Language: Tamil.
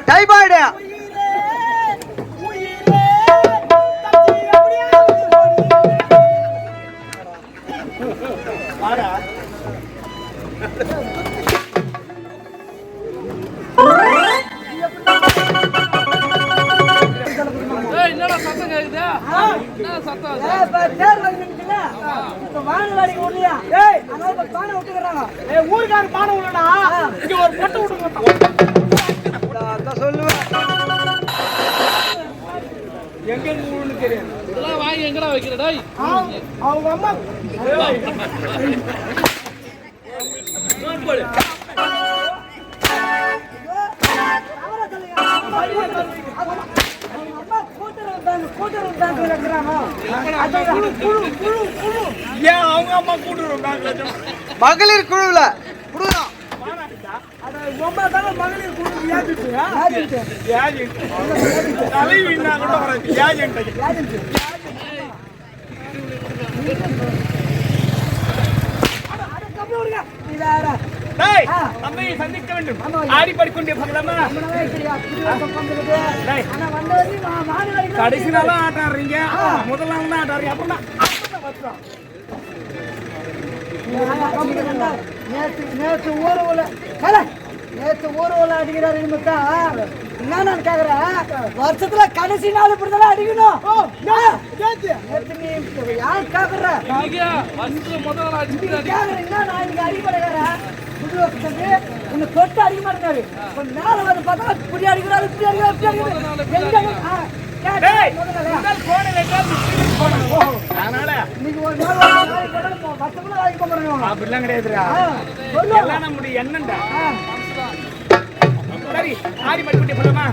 டைபாய்டு. என்னடா சத்தம் கேக்குது? என்ன சத்தம்? ஊருக்காரு பானை விடனா இங்க ஒரு பொட்டு விடுங்க. சொல்லுவேன் எங்க ஊருன்னு தெரியாது. இதெல்லாம் வாங்கி எங்கடா வைக்கிற டேய்? அவங்க அம்மா ஏன் அவங்க அம்மா கூட்டுறோம் மகளிர் குழுவுல குடுறோம். மகளிர் குழு தலைவின்னா கூட வராது. அம்மையை சந்திக்க வேண்டும். ஆடி படிக்கொண்டே போகலாமா? கடைசி நாளா ஆட்டாடுறீங்க, முதல் நாள் தான் ஆட்டாடுறீங்க. அப்புறம் நேற்று ஊர்வல அடிக்கிறாரு என்ன கேக்குறேன். வருஷத்துல கடைசி நாள் இப்படிதான் அடிக்கணும். யார் கேக்குற முதல் நாள் கேக்குறீங்கன்னா நான் இன்னைக்கு அடிப்படைக்காரன் புது வருஷத்துக்கு உன்னை தொட்டு அடிக்க மாட்டேங்காரு. கொஞ்ச நேரம் வந்து பார்த்தா இப்படி அடிக்கிறாரு, இப்படி அடிக்கிறாரு. இன்னைக்கு ஒரு நாள் வருஷத்துல அடிக்க போறேன். அப்படிலாம் கிடையாதுடா. எல்லாம் நம்முடைய எண்ணம்டா. சரி, ஆடி படிக்கொண்டே போகலாமா?